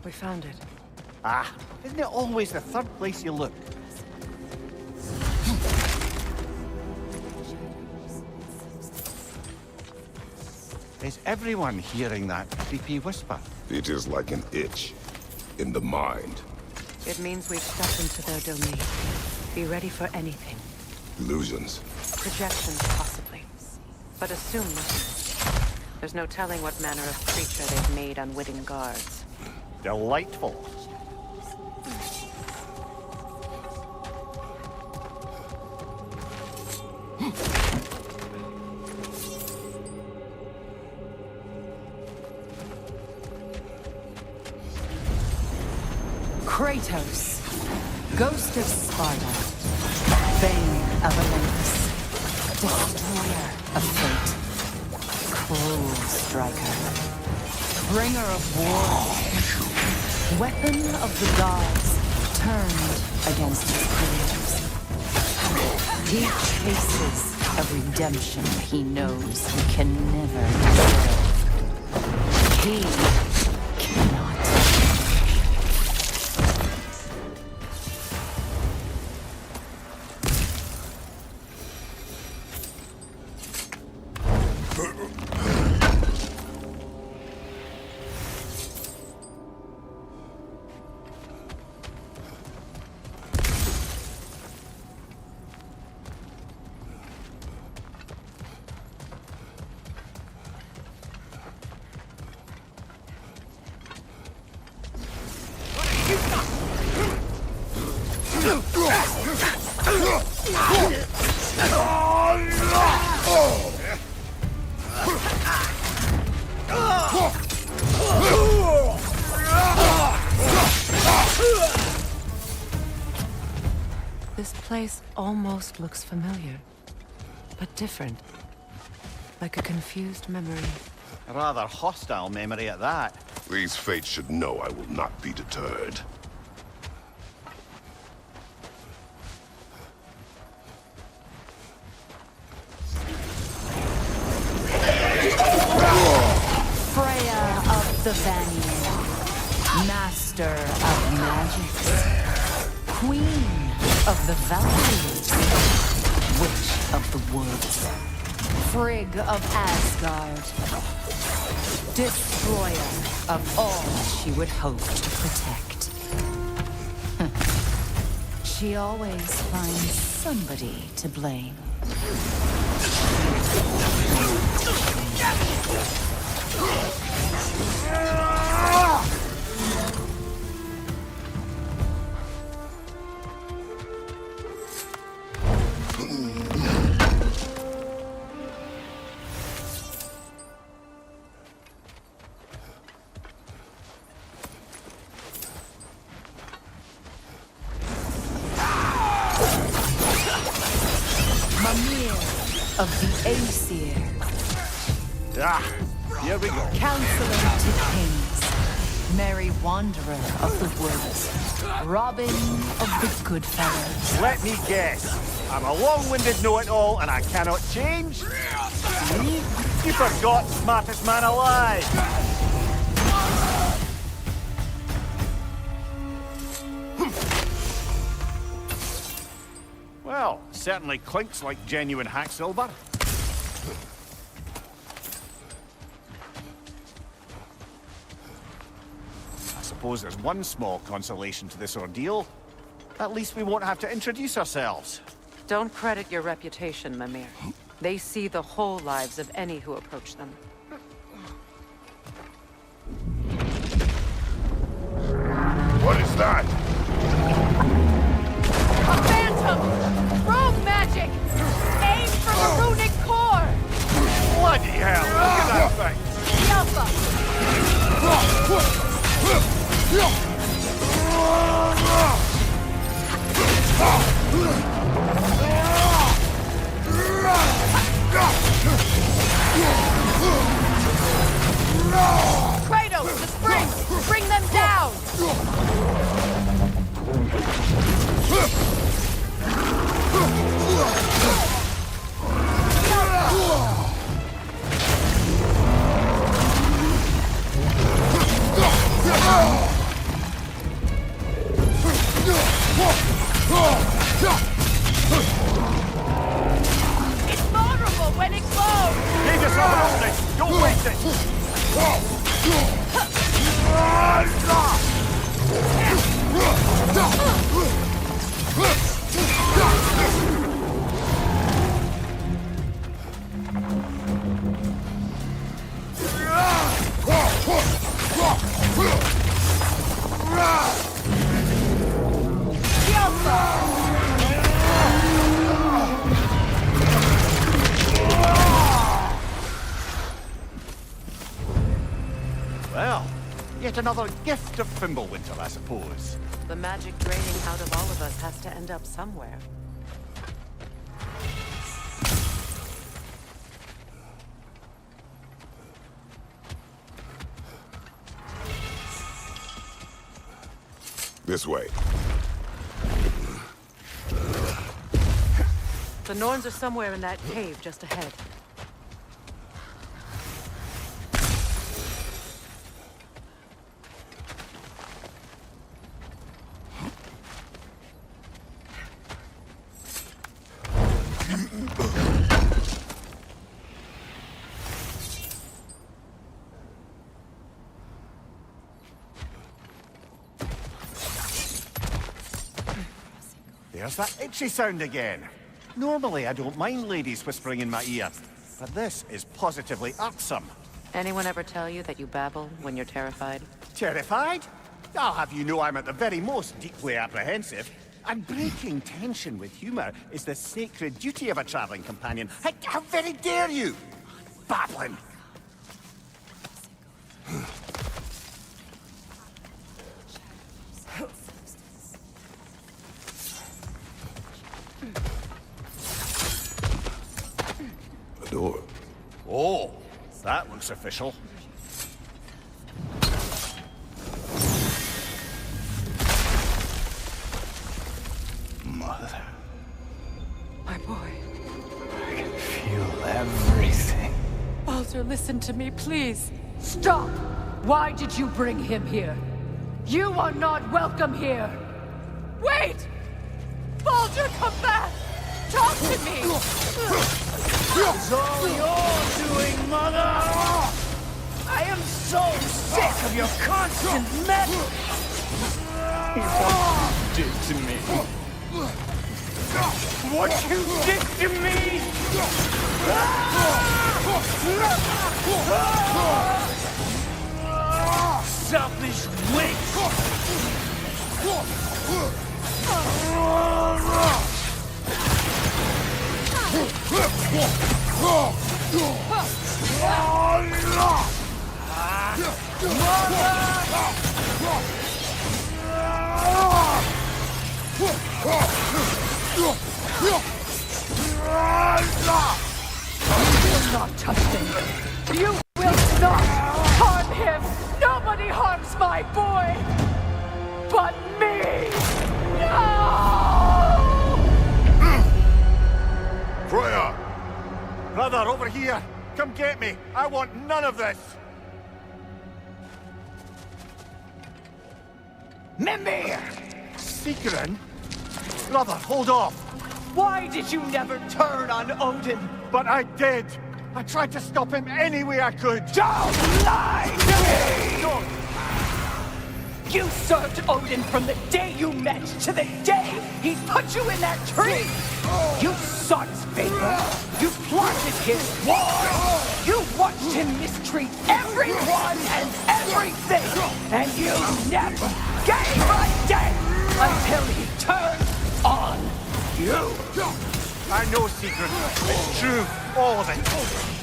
We found it. Ah, isn't it always the third place you look? Is everyone hearing that creepy whisper? It is like an itch in the mind. It means we've stepped into their domain. Be ready for anything. Illusions. Projections, possibly. But assume nothing. There's no telling what manner of creature they've made unwitting guards. Delightful. Kratos, Ghost of Sparta, Bane of Olympus, Destroyer of Fate, Cruel Striker, Bringer of War, Weapon of the Gods, turned against his creators. He chases a redemption he knows he can never deserve. He cannot. This place almost looks familiar, but different. Like a confused memory. A rather hostile memory at that. These fates should know I will not be deterred. Freya of the Vanir, Master of Magics, Queen of the Valkyries, Witch of the Woods, Frigg of Asgard, Destroyer of all she would hope to protect. She always finds somebody to blame. Mimir of the Aesir. Ah, here we go. Counselor to kings, Merry Wanderer of the Woods, Robin of the Goodfellows. Let me guess. I'm a long-winded know-it-all and I cannot change? Me? You forgot smartest man alive. Well, certainly clinks like genuine hack silver. I suppose there's one small consolation to this ordeal. At least we won't have to introduce ourselves. Don't credit your reputation, Mimir. They see the whole lives of any who approach them. What is that? A phantom! Rogue magic! Aim for the runic core! Bloody hell! Look at that thing! The Alpha! Kratos, the springs! Bring them down! It's vulnerable when it glows! Give yourself an opening! Don't waste it! The Alpha! Well, yet another gift of Fimbulwinter, I suppose. The magic draining out of all of us has to end up somewhere. This way. The Norns are somewhere in that cave just ahead. There's that itchy sound again. Normally I don't mind ladies whispering in my ear, but this is positively irksome. Anyone ever tell you that you babble when you're terrified? Terrified? I'll have you know I'm at the very most deeply apprehensive. And breaking tension with humor is the sacred duty of a traveling companion. How very dare you! Babbling! A door. looks official. Mother. My boy. I can feel everything. Baldur, listen to me, please. Stop! Why did you bring him here? You are not welcome here! Wait! Baldur, come back! Talk to me! It's all you're doing, Mother! I am so sick of your constant mess! What you did to me? What you did to me! Selfish witch! You will not touch him! You will not harm him! Nobody harms my boy! But me! No! Freya! Brother, over here! Come get me! I want none of this! Mimir! Secret? Brother, hold off! Why did you never turn on Odin? But I did! I tried to stop him any way I could! Don't lie to me! Don't! You served Odin from the day you met to the day he put you in that tree! You sought his favor! You plotted his war! You watched him mistreat everyone and everything! And you never gave a damn until he turned on you! I know, Secret. It's true. All of it.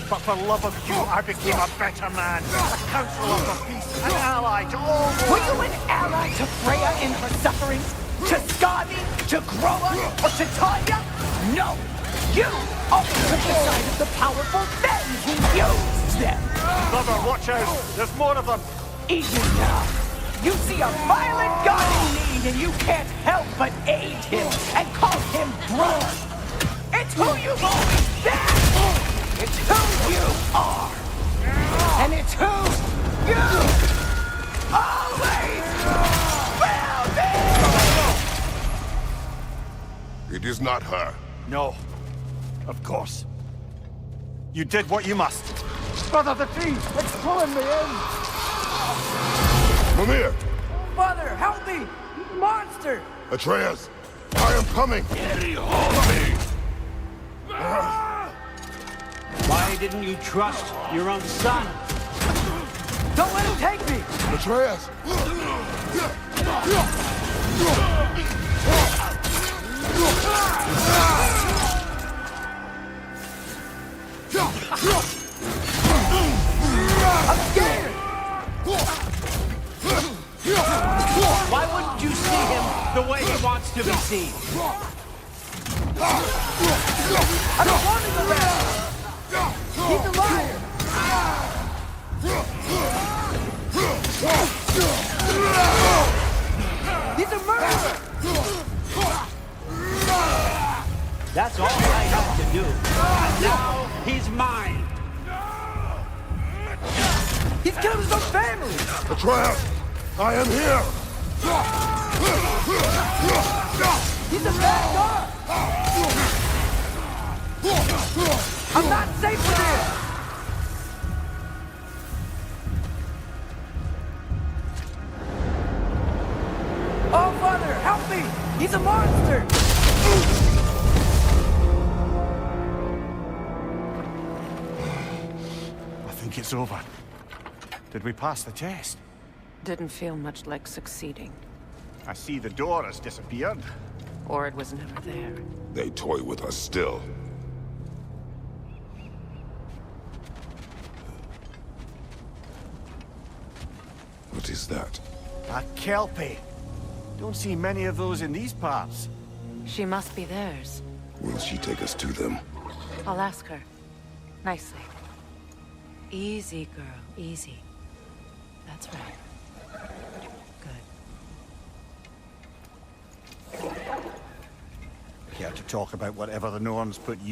But for love of you, I became a better man. A counselor for peace. An ally to all. Were you an ally to Freya in her sufferings? To Skadi? To Groa? Or to Tanya? No! You always took the side of the powerful, then he used them! Brother, watch out! There's more of them! Easy now! You see a violent god in need and you can't help but aid him and call him brother! It's who you've always been! It's who you are! And it's who you always will be! It is not her. No. Of course. You did what you must. Brother, the tree! It's pulling me in! Mimir! Mother, help me! Monster! Atreus! I am coming! Why didn't you trust your own son? Don't let him take me! Atreus! I'm scared! Why wouldn't you see him the way he wants to be seen? I don't want him around! He's a liar! He's a murderer! That's all I have to do. And now he's mine. He's killed his own family! Atreus! I am here! He's a bad god! I'm not safe with him! Oh, Father, help me! He's a monster! I think it's over. Did we pass the test? Didn't feel much like succeeding. I see the door has disappeared. Or it was never there. They toy with us still. What is that? A Kelpie. Don't see many of those in these parts. She must be theirs. Will she take us to them? I'll ask her. Nicely. Easy, girl, easy. That's right. Care to talk about whatever the Norns put you